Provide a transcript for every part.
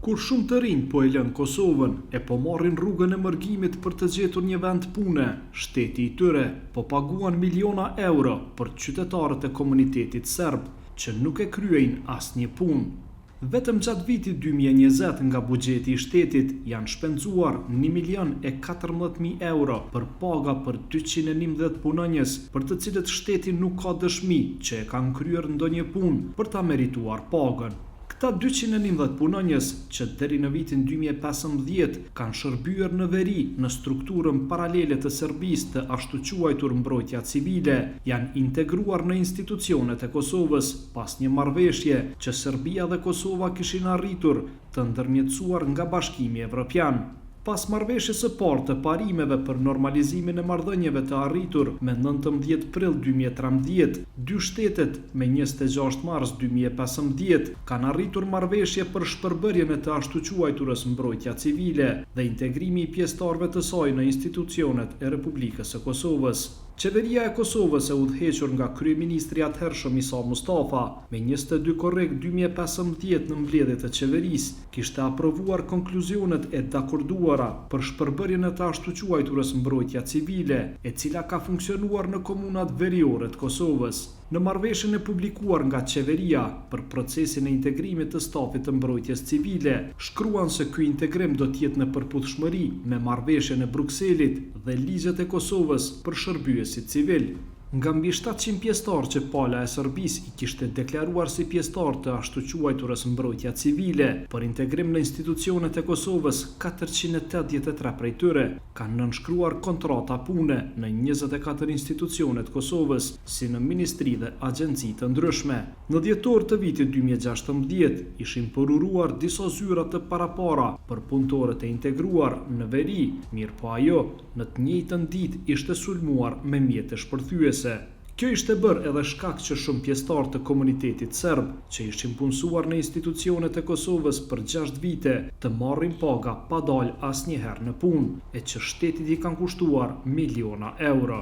Kur shumë të rinj po e lënë Kosovën e po marrin rrugën e mërgimit për të gjetur një vend pune, shteti i tyre po paguan miliona euro për qytetarët e komunitetit serb që nuk e kryejnë asnjë punë. Vetëm gjatë vitit 2020 nga buxheti i shtetit janë shpenzuar 1.014.000 euro për paga për 211 punonjës për të cilët shteti nuk ka dëshmi që e kanë kryer ndonjë punë për ta merituar pagën. Këta 211 punonjës që deri në vitin 2015 kanë shërbyer në veri në strukturën paralele të Serbisë të ashtu quajtur mbrojtja civile, janë integruar në institucionet e Kosovës pas një marrëveshje që Serbia dhe Kosova kishin arritur të ndërmjetësuar nga Bashkimi Evropian. Pas marrëveshjes së parë të parimeve për normalizimin e marrëdhënieve të arritur me 19 prill 2013, dy shtetet me 26 mars 2015 kanë arritur marrëveshje për shpërbërjen e të ashtu quajturës mbrojtja civile dhe integrimi i pjesëtarëve të saj në institucionet e Republikës së Kosovës. Qeveria e Kosovës e udhëhequr nga kryeministri atëhershëm Isa Mustafa me 22 korrekt 2015 në mbledhjet e qeverisë kishte aprovuar konkluzionet e dakorduara për shpërbërjen e të ashtu quajturës mbrojtja civile, e cila ka funksionuar në komunat veriore të Kosovës. Në marrëveshjen e publikuar nga qeveria për procesin e integrimit të stafit të mbrojtjes civile, shkruan se ky integrim do të jetë në përputhshmëri me marrëveshjen e Brukselit dhe ligjet e Kosovës për shërbyesit civil. Nga mbi 700 pjesëtarë që pala e Serbisë i kishte deklaruar si pjesëtarë të ashtu quajturës mbrojtja civile për integrim në institucionet e Kosovës, 483 prej tyre kanë nënshkruar kontrata pune në 24 institucionet Kosovës, si në ministri dhe agjenci të ndryshme. Në dhjetor të vitit 2016 ishin përuruar disa zyra të parapara për punëtorët e integruar në veri, mirë po ajo në të njëjtën ditë ishte sulmuar me mjete shpërthyese. Kjo ishte bërë edhe shkak që shumë pjesëtarë të komunitetit serb që ishin punësuar në institucionet e Kosovës për 6 vite të marrin paga pa dalë asnjëherë në punë e që shtetit i kanë kushtuar miliona euro.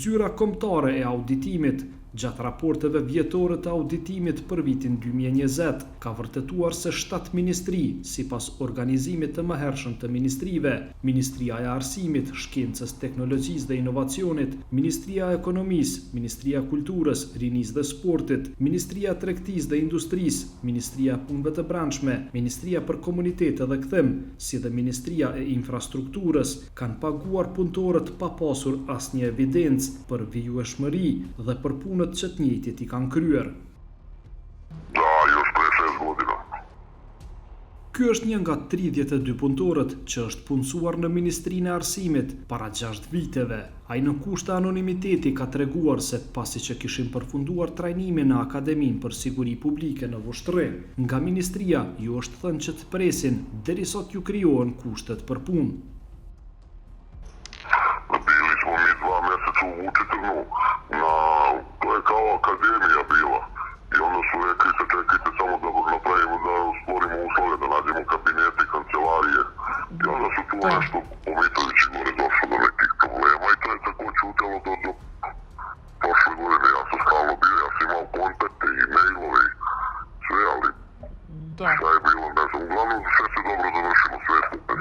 Zyra kombëtare e auditimit gjatë raporteve vjetore të auditimit për vitin 2020 ka vërtetuar se 7 ministri, sipas organizimit të mëhershëm të ministrive, Ministria e Arsimit, Shkencës, Teknologjisë dhe Inovacionit, Ministria e Ekonomisë, Ministria e Kulturës, Rinisë dhe Sportit, Ministria e Tregtisë dhe Industrisë, Ministria e Punëve të Brendshme, Ministria për Komunitete dhe Kthim, si dhe Ministria e Infrastrukturës kanë paguar punëtorët pa pasur asnjë evidencë për vijueshmëri dhe për punët që të njëjtit i kanë kryer. Ky është një nga 32 punëtorët që është punësuar në Ministrinë e Arsimit para 6 viteve. Ai në kushte anonimiteti ka treguar se pasi që kishin përfunduar trajnimin në Akademinë për Siguri Publike në Vushtrri, nga ministria ju është thënë që të presin derisa t'ju krijohen kushtet për punë. Kao akademija bila i onda su rekli se čekajte samo da napravimo, da stvorimo uslove, da nađemo kabinete, kancelarije i onda su tu nešto po Mitroviću gore došlo do nekih problema i to je tako čutelo do prošle godine. Ja sam stalno bio, ja sam imao kontakte i mailove i sve, ali šta je bilo, ne znam, uglavnom sve se dobro završilo, sve je super.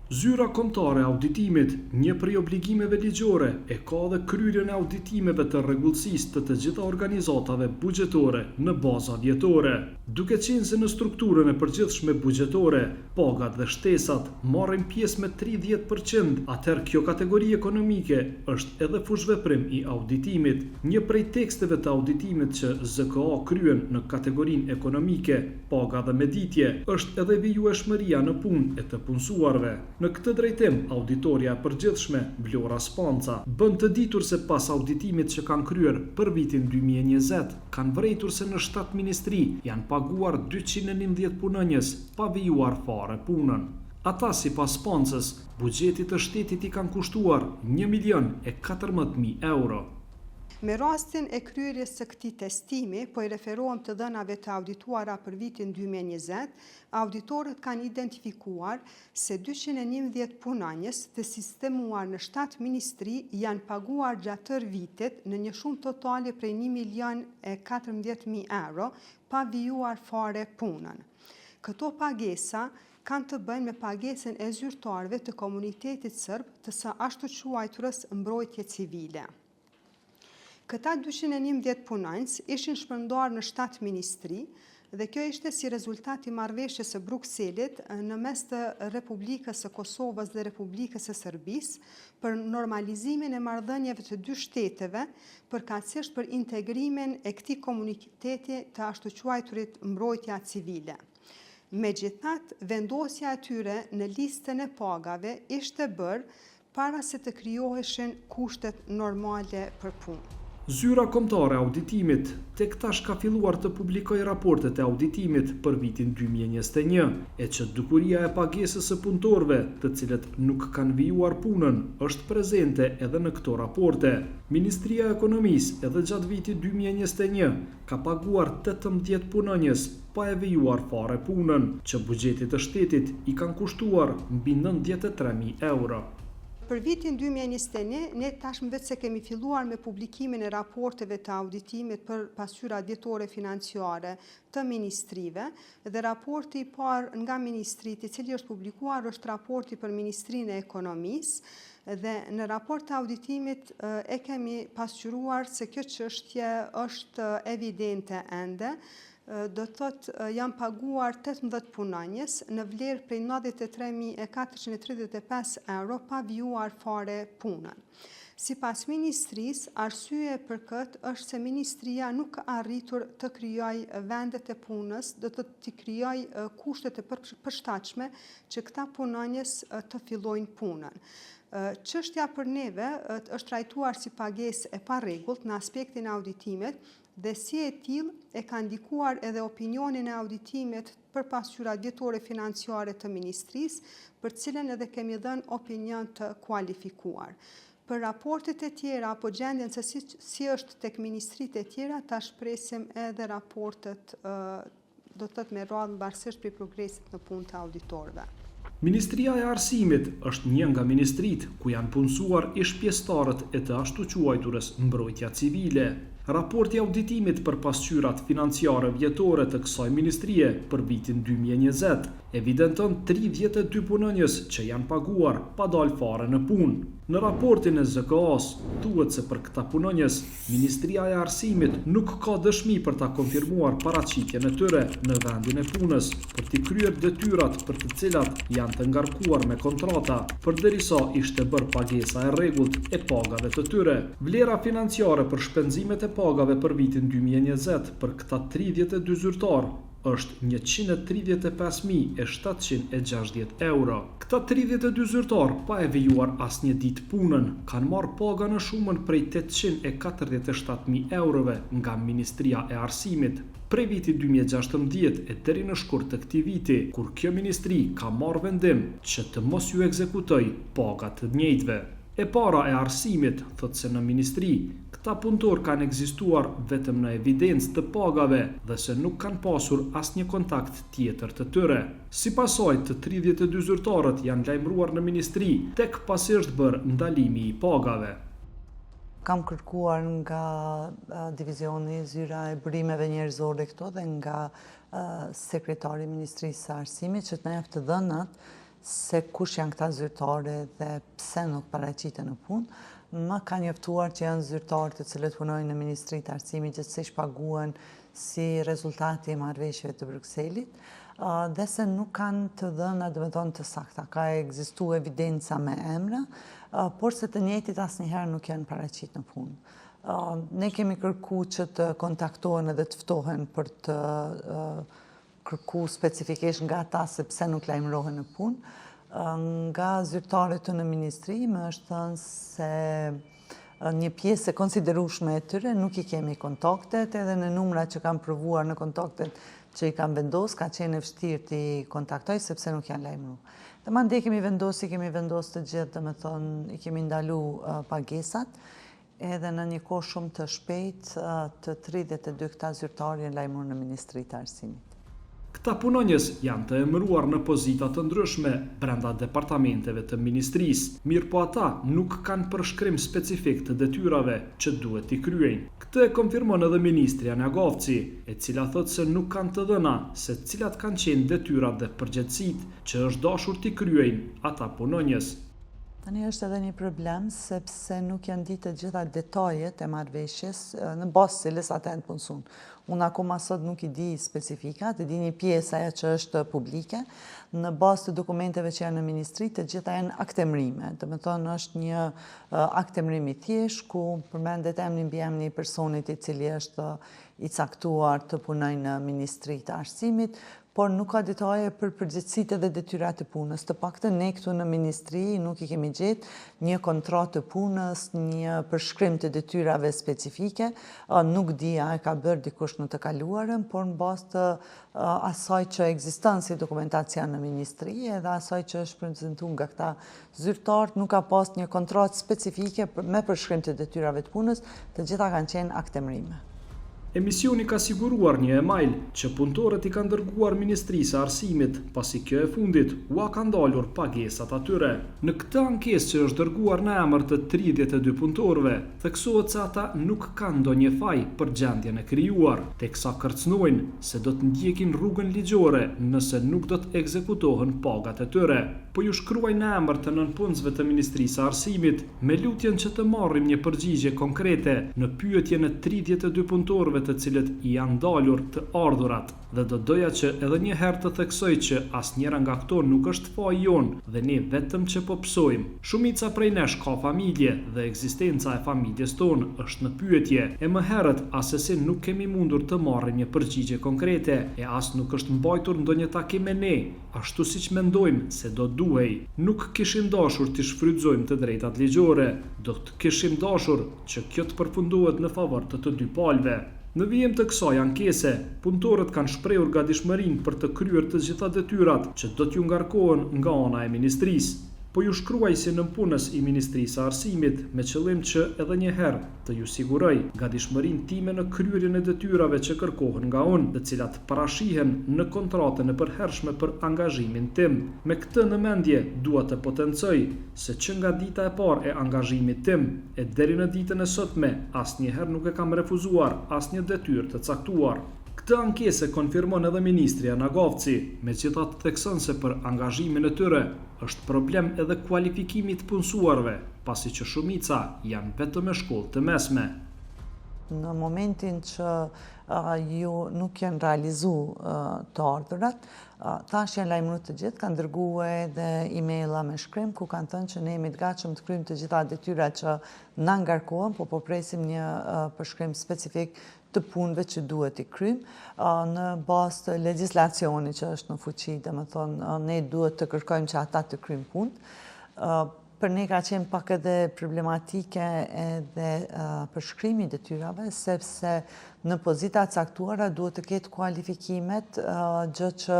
Zyra kombëtare e auditimit, një prej obligimeve ligjore, e ka dhe kryerjen e auditimeve të rregullsisë të gjitha organizatave buxhetore në baza vjetore. Duke qenë se në strukturën e përgjithshme buxhetore, pagat dhe shtesat marrin pjesë me 30%, atëherë kjo kategori ekonomike është edhe fushveprim i auditimit. Një prej teksteve të auditimit që ZKA kryen në kategorinë ekonomike, paga dhe meditje, është edhe vijueshmëria në punë e të punësuarve. Në këtë drejtim, auditorja e përgjithshme, Vlora Spanca, bën të ditur se pas auditimit që kanë kryer për vitin 2020, kanë vërejtur se në 7 ministri janë paguar 211 punonjës pa vijuar fare punën. Ata, sipas Spancës, buxhetit të shtetit i kanë kushtuar 1.014.000 euro. Me rastin e kryerjes së këtij testimi, po i referohem të dhënave të audituara për vitin 2020, auditorët kanë identifikuar se 211 punonjës të sistemuar në 7 ministri janë paguar gjatë tërë vitit në një shumë totale prej 1.014.000 euro pa vijuar fare punën. Këto pagesa kanë të bëjnë me pagesën e zyrtarëve të komunitetit sërb të së ashtu quajturës mbrojtje civile. Këta 211 punonjës ishin shpërndarë në 7 ministri dhe kjo ishte si rezultat i marrëveshjes së Brukselit në mes të Republikës së Kosovës dhe Republikës së Serbisë për normalizimin e marrëdhënieve të dy shteteve, përkatësisht për integrimin e këtij komuniteti të ashtu quajturit mbrojtja civile. Megjithatë, vendosja e tyre në listën e pagave ishte bërë para se të krijoheshin kushtet normale për punë. Zyra kombëtare e auditimit tek tash ka filluar të publikojë raportet e auditimit për vitin 2021, e që dukuria e pagesës së punëtorëve, të cilët nuk kanë vijuar punën, është prezente edhe në këto raporte. Ministria e Ekonomisë edhe gjatë vitit 2021 ka paguar 18 punonjës pa e vijuar fare punën, që buxhetit të shtetit i kanë kushtuar mbi 93.000 euro. Për vitin 2021, ne tashmë vetë se kemi filluar me publikimin e raporteve të auditimit për pasqyrat vjetore financiare të ministrive, dhe raporti i parë nga ministrit i cili është publikuar është raporti për Ministrinë e Ekonomisë, dhe në raport të auditimit e kemi pasqyruar se kjo çështje është evidente ende. Do thotë janë paguar 18 punonjës në vlerë prej 93.435 euro pa vijuar fare punën. Sipas ministrisë, arsye për këtë është se ministria nuk ka arritur të krijojë vendet e punës, do të krijojë kushtet e përshtatshme që këta punonjës të fillojnë punën. Çështja për neve është trajtuar si pagesë e parregullt në aspektin e auditimit, dhe si e tillë e ka ndikuar edhe opinionin e auditimit për pasqyrat vjetore financiare të ministrisë, për cilën edhe kemi dhënë opinion të kualifikuar. Për raportet e tjera apo gjendjen se si është tek ministritë e tjera, tash presim edhe raportet do të thotë me radhë varësisht për progresit në punë të auditorëve. Ministria e Arsimit është një nga ministritë ku janë punësuar ish pjesëtarët e të ashtu quajturës mbrojtja civile. Raporti auditimit për pasqyrat financiare vjetore të kësaj ministrie për vitin 2020 evidenton 32 punonjës që janë paguar pa dalë fare në punë. Në raportin e ZKA-s thuhet se për këta punonjës, Ministria e Arsimit nuk ka dëshmi për ta konfirmuar paraqitjen e tyre në vendin e punës për t'i kryer detyrat për të cilat janë të ngarkuar me kontrata, përderisa ishte bërë pagesa e rregullt e pagave të tyre. Vlera financiare për shpenzimet e pagave për vitin 2020 për këta 32 zyrtar është 135.760 euro. Këta 32 zyrtar pa e vijuar asnjë ditë punën, kanë marrë paga në shumën prej 847.000 eurove nga Ministria e Arsimit prej vitit 2016 e deri në shkurt të këtij viti, kur kjo ministri ka marrë vendim që të mos ju ekzekutoj pagat të njëjtëve. E para e Arsimit thotë se në ministri, këta punëtor kanë ekzistuar vetëm në evidencë të pagave dhe se nuk kanë pasur asnjë kontakt tjetër të tyre. Sipas saj, të 32 zyrtarët janë lajmëruar në ministri tek pasi është bërë ndalimi i pagave. Kam kërkuar nga divizioni zyra e burimeve njerëzore këto dhe nga sekretari i Ministrisë së Arsimit që të na jepë të dhënat se kush janë këta zyrtare dhe pse nuk paraqiten në punë. Më ka njoftuar që janë zyrtarë të cilët punojnë në Ministrinë e Arsimit gjithsesi paguhen si rezultati i marrëveshjeve të Brukselit, dhe se nuk kanë të dhëna, domethënë të sakta. Ka ekzistuar evidenca me emra, por se të njëjtit asnjëherë nuk janë paraqit në punë. Ne kemi kërkuar që të kontaktohen edhe të ftohen për të kërku specifikisht nga ata se pse nuk lajmërohen në punë. Nga zyrtarët në ministri më është thënë se një pjesë e konsiderueshme e tyre nuk i kemi kontaktet, edhe në numrat që kanë provuar në kontaktet që i kanë vendosur ka qenë e vështirë të kontaktoj sepse nuk janë lajmëruar. Dhe mandej kemi vendosur të gjithë, domethënë i kemi ndalu pagesat, edhe në një kohë shumë të shpejtë të 32 këta zyrtarë janë lajmëruar në Ministrinë e Arsimit. Këta punonjës janë të emëruar në pozita të ndryshme brenda departamenteve të ministrisë, mirë po ata nuk kanë përshkrim specifik të detyrave që duhet t'i kryejnë. Këtë e konfirmon edhe ministrja Njagovci, e cila thotë se nuk kanë të dhëna se cilat kanë qenë detyrat dhe përgjegjësitë që është dashur t'i kryejnë ata punonjës. Tani është edhe një problem sepse nuk janë ditë të gjitha detajet e marrëveshjes në bazë të cilës ata janë punësuar. Unë akoma sot nuk i di specifikat, e di një pjesë ajo që është publike, në bazë të dokumenteve që janë në ministri, të gjitha janë aktemrime. Do të thonë është një aktemrim i thjeshtë ku përmendet emri mbi emrin i personit i cili është i caktuar të punojë në Ministri të Arsimit, por nuk ka detaje për përgjegjësitë dhe detyrat e punës. Të paktën ne këtu në ministri nuk i kemi gjetë një kontratë të punës, një përshkrim të detyrave specifike. Nuk di a e ka bërë dikush në të kaluarën, por në bazë të asaj që ekziston si dokumentacion në ministri edhe asaj që është prezantuar nga këta zyrtarë, nuk ka pas një kontratë specifike me përshkrim të detyrave të punës, të gjitha kanë qenë aktemrime. Emisioni ka siguruar një email që punëtorët i kanë dërguar Ministrisë së Arsimit, pasi kjo e fundit ua ka ndalur pagesat atyre. Në këtë ankesë që është dërguar në emër të 32 punëtorëve, theksohet se ata nuk kanë ndonjë faj për gjendjen e krijuar, teksa kërcënojnë se do të ndjekin rrugën ligjore nëse nuk do të ekzekutohen pagat e tyre. Po ju shkruaj në emër të nënpunësve të Ministrisë së Arsimit me lutjen që të marrim një përgjigje konkrete në pyetjen e 32 punëtorëve të cilët i janë ndalur të ardhurat, dhe do doja që edhe një herë të theksoj që asnjëra nga këto nuk është faji jonë dhe ne vetëm që po psojmë. Shumica prej nesh ka familje dhe ekzistenca e familjes tonë është në pyetje. E më herët asesi nuk kemi mundur të marrim një përgjigje konkrete e as nuk është mbajtur ndonjë takim me ne, ashtu siç mendojmë se do duhej. Nuk kishim dashur të shfrytëzojmë të drejtat ligjore, do të kishim dashur që kjo të përfundohet në favor të dy palëve. Në vijim të kësaj ankese, punëtorët kanë shprehur gatishmërinë për të kryer të gjitha detyrat që do t'ju ngarkohen nga ana e ministrisë. Po ju shkruaj si nënpunës i Ministrisë së Arsimit me qëllim që edhe një herë të ju siguroj gatishmërinë time në kryerjen e detyrave që kërkohen nga unë, të cilat parashihen në kontratën e përhershme për angazhimin tim. Me këtë në mendje dua të potencoj se që nga dita e parë e angazhimit tim e deri në ditën e sotme asnjëherë nuk e kam refuzuar asnjë detyrë të caktuar. Këtë ankesë konfirmon edhe ministrja Njagovci, megjithatë thekson se për angazhimin e tyre është problem edhe kualifikimi i të punësuarve, pasi që shumica janë vetëm me shkollë të mesme. Në momentin që ju nuk janë realizuar të ardhurat, tash janë lajmëruar të gjithë, kanë dërguar edhe emaila me shkrim ku kanë thënë që ne jemi të gatshëm të kryejmë të gjitha detyrat që na ngarkohen, po presim një përshkrim specifik të punëve që duhet i kryjmë në bazë të legjislacionit që është në fuqi, domethënë ne duhet të kërkojmë që ata të kryjnë punë. Për ne ka qenë pak edhe problematike edhe përshkrimi i detyrave, sepse në pozita caktuara duhet të ketë kualifikimet, gjë që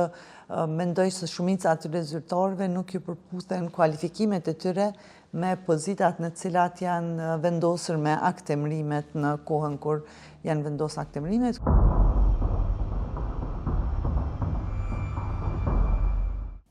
mendoj se shumica atyre zyrtarëve nuk ju përputhen kualifikimet e tyre me pozitat në cilat janë vendosur me aktemrimet në kohën kur janë vendosur aktemrimet.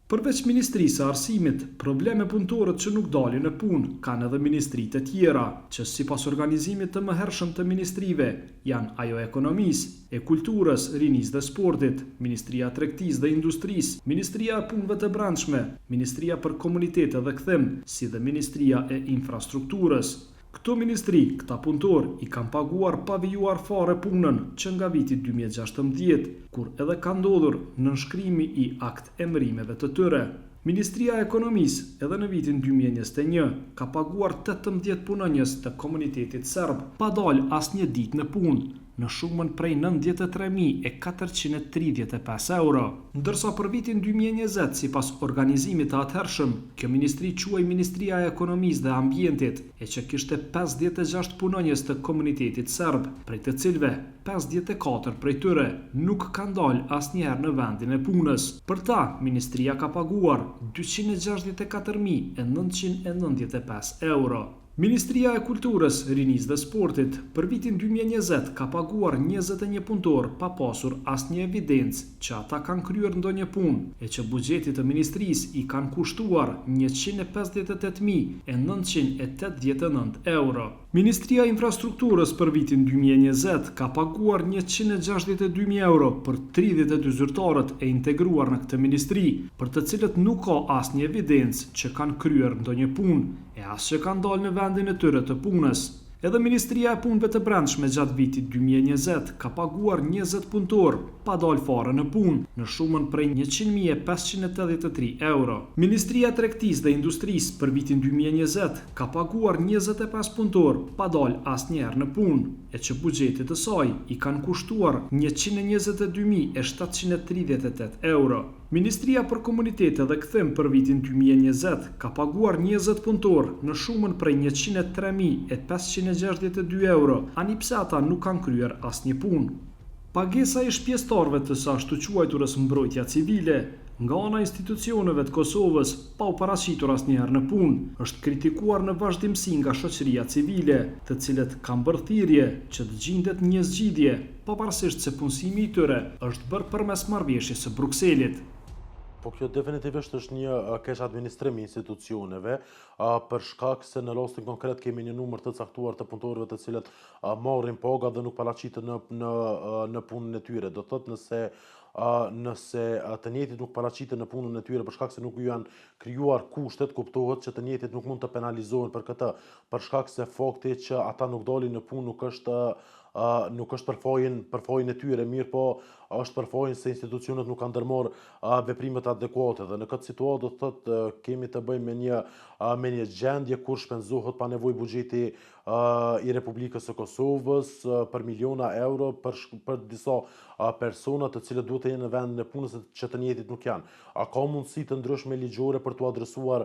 Përveç Ministrisë së Arsimit, probleme punëtorët që nuk dalin në punë kanë edhe ministritë e tjera, që sipas organizimit të mëhershëm të ministrive janë ajo e ekonomisë, e kulturës, rinisë dhe sportit, Ministria e Tregtisë dhe Industrisë, Ministria e Punëve të Brendshme, Ministria për Komunitete dhe Kthim, si dhe Ministria e Infrastrukturës. Këto ministri, këta punëtor, i kanë paguar pa vijuar fare punën që nga viti 2016, kur edhe ka ndodhur nënshkrimi i akt emërimeve të tyre. Ministria e Ekonomisë edhe në vitin 2021 ka paguar 18 punonjës të komunitetit serb pa dalë asnjë ditë në punë, në shumën prej 93.435 euro. Ndërsa për vitin 2020, sipas organizimit të atëhershëm, kjo ministri quhej Ministria e Ekonomisë dhe Ambientit, e që kishte 56 punonjës të komunitetit serb, prej të cilëve 54 prej tyre nuk kanë dalë asnjëherë në vendin e punës. Për ta, ministria ka paguar 264.995 euro. Ministria e Kulturës, Rinisë dhe Sportit për vitin 2020 ka paguar 21 punëtor pa pasur asnjë evidencë që ata kanë kryer ndonjë punë e që buxheti të ministrisë i kanë kushtuar 158.989 euro. Ministria e Infrastrukturës për vitin 2020 ka paguar 162.000 euro për 32 zyrtarët e integruar në këtë ministri, për të cilët nuk ka asnjë evidencë që kanë kryer ndonjë punë e as që kanë dalë në vendin e tyre të punës. Edhe Ministria e Punëve të Brendshme gjatë vitit 2020 ka paguar 20 punëtor pa dalë fare në punë në shumën prej 100.583 euro. Ministria e Tregtisë dhe Industrisë për vitin 2020 ka paguar 25 punëtor pa dalë asnjëherë në punë, e që buxhetit të saj i kanë kushtuar 122.738 euro. Ministria për Komunitete dhe Kthim për vitin 2020 ka paguar 20 punëtor në shumën prej 103.562 euro, ani pse ata nuk kanë kryer asnjë punë. Pagesa e shpjestarëve të së ashtuquajturës mbrojtja civile nga ana institucioneve të Kosovës pa u paraqitur asnjëherë në punë, është kritikuar në vazhdimsi nga shoqëria civile, të cilët kanë bërë thirrje që të gjendet një zgjidhje, pavarësisht se punësimi i tyre është bërë përmes marrëveshjes së Brukselit. Po kjo definitivisht është një keq administrim i institucioneve, për shkak se në rastin konkret kemi një numër të caktuar të punëtorëve të cilët marrin paga dhe nuk paraqiten në punën e tyre. Do thotë nëse të njëjtit nuk paraqiten në punën e tyre për shkak se nuk ju janë krijuar kushtet, kuptohet që të njëjtit nuk mund të penalizohen për këtë, për shkak se fakti që ata nuk dalin në punë nuk është për fajin e tyre, mirë po është për fajin se institucionet nuk kanë ndërmarrë veprimet adekuate dhe në këtë situatë do të thotë kemi të bëjmë me një gjendje kur shpenzohet pa nevojë buxheti i Republikës së Kosovës për miliona euro për disa persona të cilët duhet të jenë në vendin e punës që të njëjtit nuk janë. A ka mundësi të ndryshme ligjore për t'u adresuar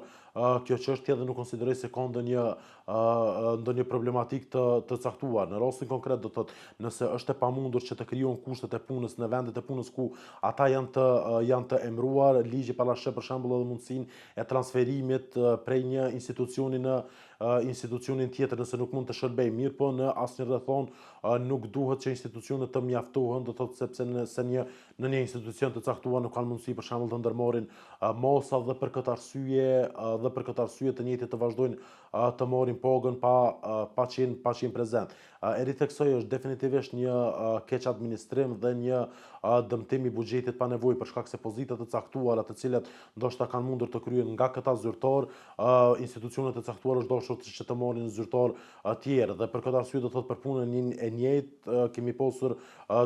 kjo çështje dhe nuk konsideroj se ka ndonjë problematik të caktuar. Në rastin konkret do thotë nëse është e pamundur që të krijohen kushtet e punës në vendet e punës ku ata janë të emëruar, ligji parashë për shembull edhe mundësinë e transferimit prej një institucioni në institucionin tjetër nëse nuk mund të shërbejë, mirë po në asnjë rrethon nuk duhet që institucionet të mjaftohen, do thotë sepse në një institucion të caktuar nuk kanë mundësi për shembull të ndërmarrin masa dhe për këtë arsye të njëjtit të vazhdojnë të marrin pagën pa qenë prezent. Eri tek kësaj është definitivisht një keq administrim dhe një dëmtim i buxhetit pa nevojë për shkak se pozitat të caktuara të cilat ndoshta kanë mundur të kryhen nga këta zyrtar, institucionet e caktuara është dashur që të marrin zyrtar tjerë dhe për këtë arsye do thotë për punën e njëjtë kemi pasur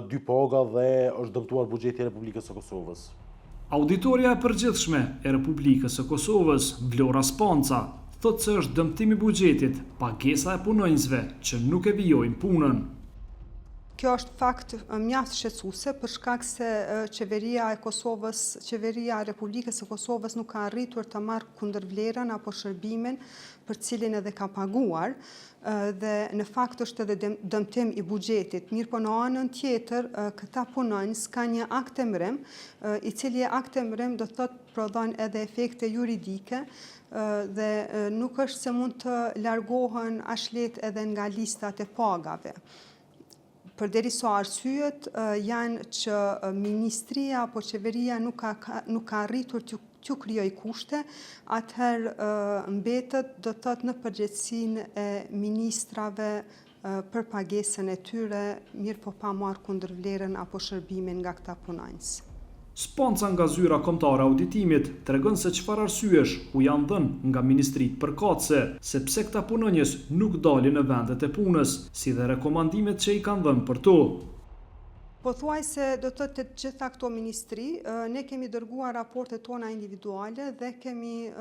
dy paga dhe është dëmtuar buxheti i Republikës së Kosovës. Auditoria e përgjithshme e Republikës së Kosovës, Vlora Spanca, thotë se është dëmtim i buxhetit pagesa e punonjësve që nuk e vijojnë punën. Kjo është fakt mjaft shqetësuese për shkak se qeveria e Republikës së Kosovës nuk ka arritur të marrë kundërvlerën apo shërbimin për cilin edhe ka paguar dhe në fakt është edhe dëmtim i buxhetit. Mirë po në anën tjetër këta punonjës ka një akt emërim, i cili akt emërim do thotë prodhon edhe efekte juridike dhe nuk është se mund të largohen aq lehtë edhe nga listat e pagave. Përderisa arsyet janë që ministria apo qeveria nuk ka arritur t'ju krijoj kushte, atëherë mbetet do të thotë në përgjegjësinë e ministrave për pagesën e tyre, mirë po pa marrë kundërvlerën apo shërbimin nga këta punonjës. Spanca nga zyra kombëtare auditimit tregon se çfarë arsyesh u janë dhënë nga ministritë përkatëse, sepse këta punonjës nuk dalin në vendet e punës, si dhe rekomandimet që i kanë dhënë për to. Pothuajse do të thotë të gjitha këto ministri, ne kemi dërguar raportet tona individuale dhe kemi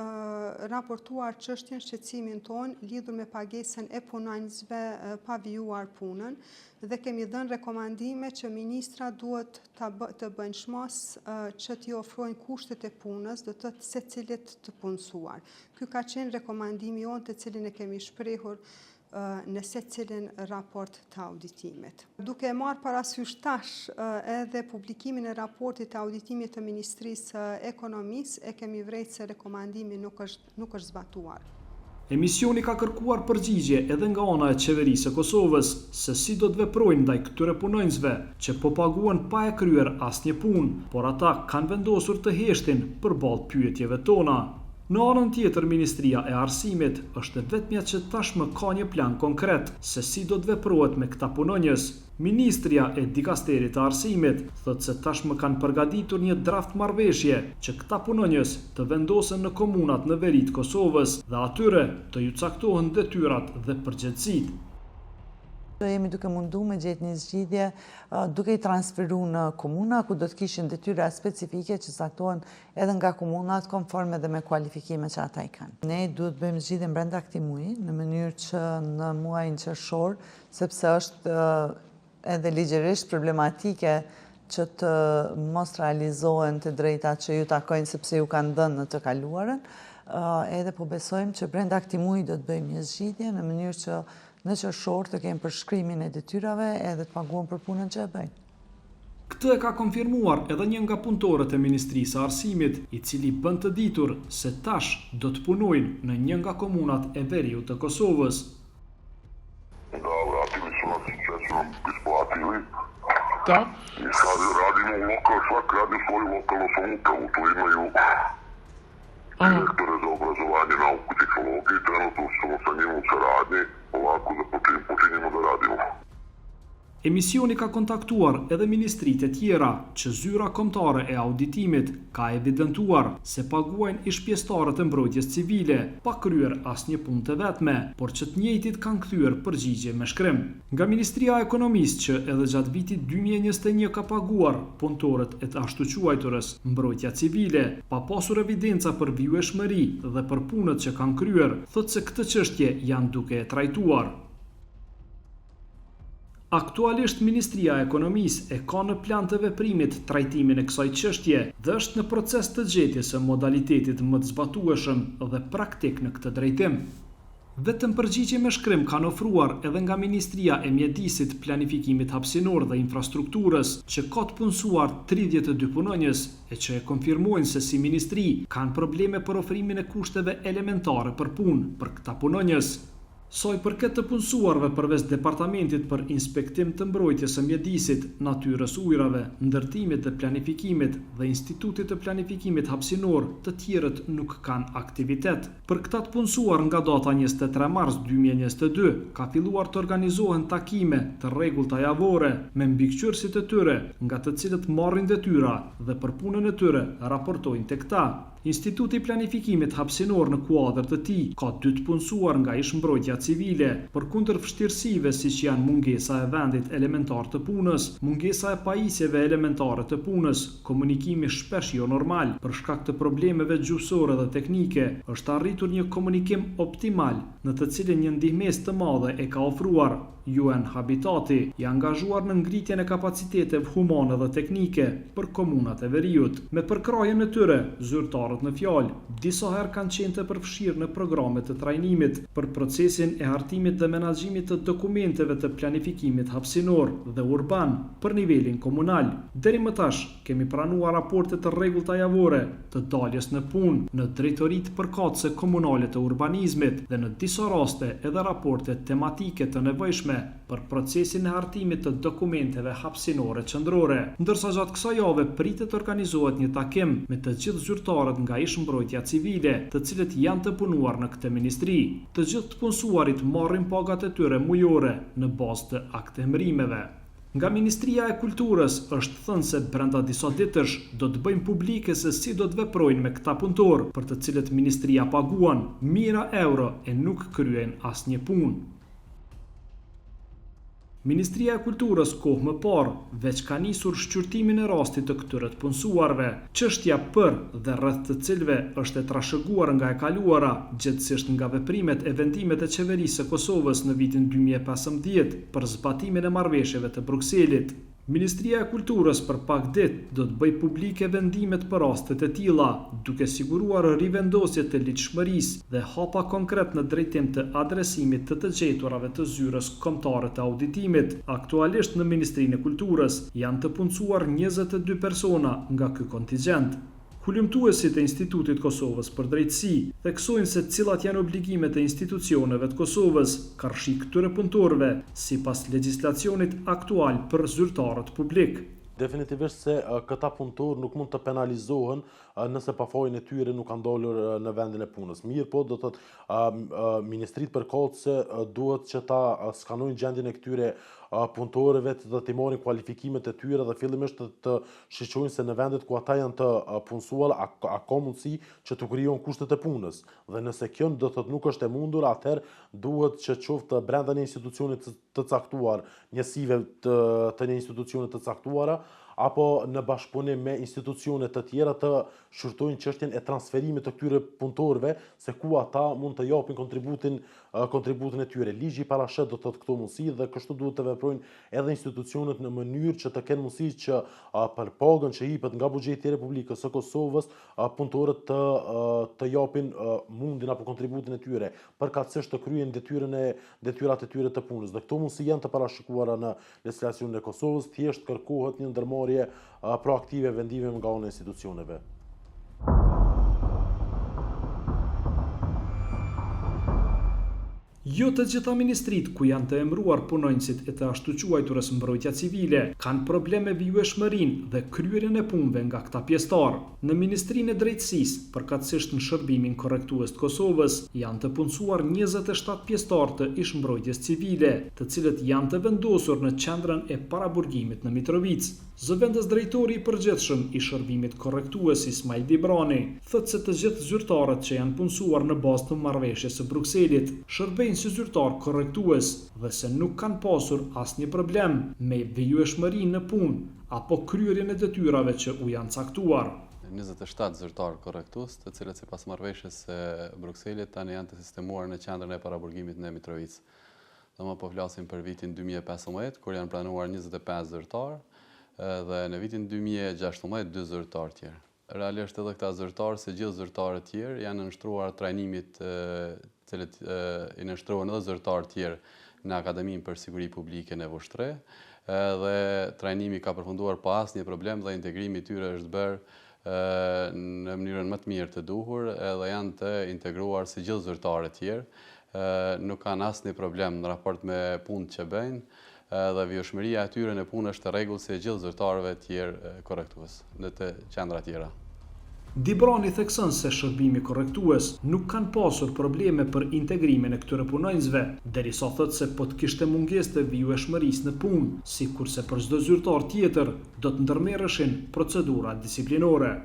raportuar çështjen shqetësimin ton lidhur me pagesën e punonjësve pa vijuar punën dhe kemi dhënë rekomandime që ministra duhet të bëjnë shmas që t'i ofrojnë kushtet e punës, do të thotë secilit të punësuar. Ky ka qenë rekomandimi jonë të cilin e kemi shprehur në secilin raport të auditimit. Duke marrë parasysh tash edhe publikimin e raportit të auditimit të Ministrisë Ekonomisë, e kemi vrejtë se rekomandimi nuk është zbatuar. Emisioni ka kërkuar përgjigje edhe nga ana e qeverisë së Kosovës se si do të veprojnë ndaj këtyre punonjësve që po paguhen pa e kryer asnjë punë, por ata kanë vendosur të heshtin përballë pyetjeve tona. Në anën tjetër, Ministria e Arsimit është vetmja që tashmë ka një plan konkret se si do të veprohet me këta punonjës. Ministria e Dikasterit të Arsimit thotë se tashmë kanë përgatitur një draft marrëveshje që këta punonjës të vendosen në komunat në veri të Kosovës dhe atyre të ju caktohen detyrat dhe përgjegjësitë. Jemi duke mundu me gjetë një zgjidhje duke i transferu në komuna ku do të kishin detyra specifike që caktohen edhe nga komunat konforme dhe me kualifikime që ata i kanë. Ne duhet bëjmë zgjidhje brenda këtij muaji në mënyrë që në muajin qershor, sepse është edhe ligjërisht problematike që të mos realizohen të drejtat që ju takojnë sepse ju kanë dhënë në të kaluarën, edhe po besojmë që brenda këtij muaji do të bëjmë një zgjidhje në mënyrë që në qershor të kemë përshkrimin e detyrave edhe të paguhen për punën që e bëjnë. Këtë e ka konfirmuar edhe një nga punëtorët e Ministrisë së Arsimit, i cili bën të ditur se tash do të punojnë në një nga komunat e veriut të Kosovës. Da, vratili su nas sve su nam isplatili. Da. I sad radimo svaki radi svoju lokalnu samoupravu, tu imaju direktore za obrazovanje, nauku i tehnologiju, trenutno smo sa njim u saradnji, ovako da počinjemo da radimo. Emisioni ka kontaktuar edhe ministritë e tjera që zyra kombëtare e auditimit ka evidentuar se paguajnë ish-pjesëtarët e mbrojtjes civile pa kryer asnjë punë të vetme, por që të njëjtit kanë kthyer përgjigje me shkrim. Nga Ministria e Ekonomisë që edhe gjatë vitit 2021 ka paguar punëtorët e të ashtu quajturës mbrojtja civile pa pasur evidenca për vijshmëri dhe për punët që kanë kryer, thotë se këtë çështje janë duke e trajtuar. Aktualisht Ministria e Ekonomisë e ka në plan të veprimit trajtimin e kësaj çështje dhe është në proces të gjetjes së modalitetit më të zbatueshëm dhe praktik në këtë drejtim. Vetëm përgjigje me shkrim kanë ofruar edhe nga Ministria e Mjedisit, Planifikimit Hapësinor dhe Infrastrukturës, që ka të punësuar 32 punonjës e që e konfirmojnë se si ministri kanë probleme për ofrimin e kushteve elementare për punë për këta punonjës. Sa i përket të punësuarve përveç Departamentit për Inspektim të Mbrojtjes së Mjedisit, Natyrës ujrave, Ndërtimit dhe Planifikimit dhe Institutit të Planifikimit Hapësinor, të tjerët nuk kanë aktivitet. Për këta të punësuar nga data 23 mars 2022, ka filluar të organizohen takime të rregullta javore me mbikëqyrësit e tyre, nga të cilët marrin detyra dhe për punën e tyre raportojnë tek ta. Instituti i Planifikimit Hapësinor në kuadër të tij ka 2 të punësuar nga ish-mbrojtja civile, përkundër vështirësive siç janë mungesa e vendit elementar të punës, mungesa e pajisjeve elementare të punës, komunikimi shpesh jo normal për shkak të problemeve gjuhësore dhe teknike, është arritur një komunikim optimal, në të cilin një ndihmesë të madhe e ka ofruar UN Habitati, i angazhuar në ngritjen e kapaciteteve humane dhe teknike për komunat e veriut. Me përkrahjen e tyre, zyrtarët në fjalë, disa herë kanë qenë të përfshirë në programe të trajnimit për procesin e hartimit dhe menaxhimit të dokumenteve të planifikimit hapësinor dhe urban për nivelin komunal. Deri më tash kemi pranuar raporte të rregullta javore të daljes në punë në drejtoritë përkatëse komunale të urbanizmit dhe në disa raste edhe raporte tematike të nevojshme për procesin e hartimit të dokumenteve hapësinore qendrore. Ndërsa gjatë kësaj jave pritet të organizohet një takim me të gjithë zyrtarët nga ish-mbrojtja civile, të cilët janë të punuar në këtë ministri. Të gjithë të punësuarit marrin pagat e tyre mujore në bazë të aktemërimeve. Nga Ministria e Kulturës është thënë se brenda disa ditësh do të bëjmë publike se si do të veprojnë me këta punëtorë, për të cilët ministria paguan mijëra euro e nuk kryen asnjë punë. Ministria e Kulturës kohë më parë veç ka nisur shqyrtimin e rastit të këtyre të punësuarve. Çështja për dhe rreth të cilëve është e trashëguar nga e kaluara, gjithsesi nga veprimet e vendimet e qeverisë së Kosovës në vitin 2015 për zbatimin e marrëveshjeve të Brukselit. Ministria e Kulturës për pak ditë do të bëjë publike vendimet për rastet e tilla, duke siguruar rivendosje të ligjshmërisë dhe hapa konkret në drejtim të adresimit të gjeturave të zyrës kombëtare të auditimit. Aktualisht në Ministrinë e Kulturës janë të punësuar 22 persona nga ky kontingjent. Hulumtuesit e Institutit Kosovës për Drejtësi theksojnë se cilat janë obligimet e institucioneve të Kosovës karshi këtyre punëtorëve sipas legjislacionit aktual për zyrtarët publik. Definitivisht se këta punëtorë nuk mund të penalizohen nëse pafajin e tyre nuk kanë dalur në vendin e punës. Mirë po, do të thotë ministritë përkatëse duhet që ta skanojnë gjendjen e këtyre punëtorëve, të t'i marrin kualifikimet e tyre dhe fillimisht të shiqojnë se në vendet ku ata janë të punësuar a ka mundësi që të krijojnë kushtet e punës. Dhe nëse kjo do të thotë nuk është e mundur, atëherë duhet që qoftë brenda një institucionit të caktuar, njësive të një institucionit të caktuara, apo në bashkëpunim me institucione të tjera të shurtojnë çështjen e transferimit të këtyre punëtorëve, se ku ata mund të japin kontributin e tyre. Ligji parashet do të thotë këto mundësi dhe kështu duhet të veprojnë edhe institucionet në mënyrë që të kenë mundësi që për pagën që hipet nga buxheti i Republikës së Kosovës, punëtorët të japin mundin apo kontributin e tyre, përkatësisht të kryejnë detyrat e tyre të punës. Dhe këto mundësi janë të parashikuara në legjislacionin e Kosovës, thjesht kërkohet një ndërmarrje proaktive vendime nga ana e institucioneve. Jo të gjitha ministrit ku janë të emëruar punonjësit e të ashtu quajturës mbrojtja civile kanë probleme vijshmërinë dhe kryerjen e punëve nga këta pjesëtarë. Në Ministrinë e Drejtësisë, përkatësisht në shërbimin korrektues të Kosovës, janë të punësuar 27 pjesëtarë të ishmbrojtjes civile, të cilët janë të vendosur në qendrën e paraburgimit në Mitrovicë. Zëvendës drejtori i përgjithshëm i shërbimit korrektues Ismail Dibrani thotë se të gjithë zyrtarët që janë punësuar në bazë të marrëveshjes së Brukselit shërbejnë si zyrtar korrektues dhe se nuk kanë pasur asnjë problem me vijshmërinë në punë apo kryerjen e detyrave që u janë caktuar. 27 zyrtar korrektues, të cilët sipas marrëveshjes së Brukselit tani janë të sistemuar në qendrën e paraburgimit në Mitrovicë. Më po flasim për vitin 2015, kur janë pranuar 25 zyrtar, dhe në vitin 2016 2 zyrtar tjerë. Realisht edhe këta zyrtarë, se gjithë zyrtarët tjerë, janë nështruar trajnimit cilët i nështruar edhe zyrtarë tjerë në Akademinë për Siguri Publike në Vushtre, dhe trajnimi ka përfunduar pa asnjë problem dhe integrimi i tyre është bërë në mënyrën më të mirë të duhur dhe janë të integruar si gjithë zyrtarët tjerë. Nuk kanë asnjë problem në raport me punët që bëjnë, dhe vijshmëria e tyre në punë është rregull si e gjithë zyrtarëve tjerë korrektues në të qendra tjera. Dibrani thekson se shërbimi korrektues nuk kanë pasur probleme për integrimin e këtyre punonjësve, derisa thotë se po të kishte mungesë të vijshmërisë në punë, sikurse për çdo zyrtar tjetër do të ndërmerreshin procedura disiplinore.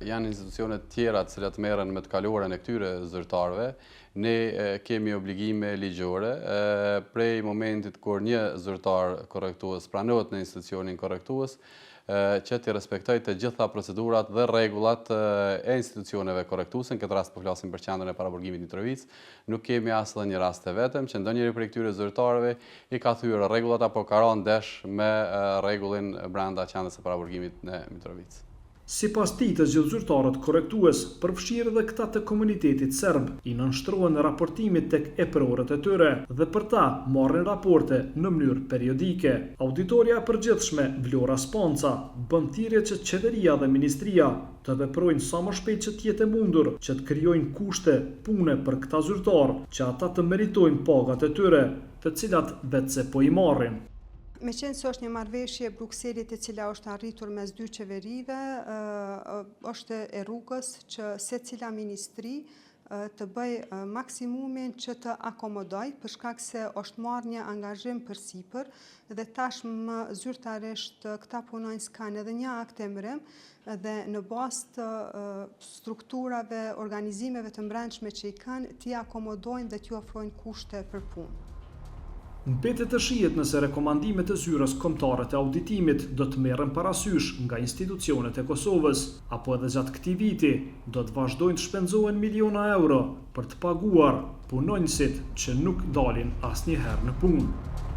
Janë institucione tjera të cilat merren me të kaluarën e këtyre zyrtarëve. Ne kemi obligime ligjore prej momentit kur një zyrtar korrektues pranohet në institucionin korrektues, që të respektojë të gjitha procedurat dhe rregullat e institucioneve korrektuese. Në këtë rast po flasim për qendrën e paraburgimit Mitrovicë. Nuk kemi asnjë rast të vetëm që ndonjëri prej këtyre zyrtarëve i ka thyer rregullat apo ka rënë ndesh me rregullin brenda qendrës së paraburgimit në Mitrovicë. Sipas tij, të gjithë zyrtarët korrektues, përfshirë edhe këta të komunitetit serb, i nënshtrohen në raportimit tek EPRO-rët e tyre dhe për ta marrin raporte në mënyrë periodike. Auditoria e përgjithshme Vlora Sponca bën thirrje që qeveria dhe ministria të veprojnë sa më shpejt që të jetë e mundur që të krijojnë kushte pune për këta zyrtarë, që ata të meritojnë pagat e tyre, të cilat vetëse po i marrin. Me qenë se është një marrëveshje Brukselit e cila është arritur mes dy qeverive, është e rrugës që secila ministri të bëj maksimumin që të akomodoj, për shkak se është marrë një angazhim përsipër dhe tashmë zyrtarisht këta punonjës kanë edhe një akt emërim dhe në bazë të strukturave, organizimeve të brendshme që i kanë, t'i akomodojnë dhe t'ju ofrojnë kushte për punë. Mbetet të shihet nëse rekomandimet e zyrës kombëtare të auditimit do të merren parasysh nga institucionet e Kosovës, apo edhe gjatë këtij viti do të vazhdojnë të shpenzohen miliona euro për të paguar punonjësit që nuk dalin asnjëherë në punë.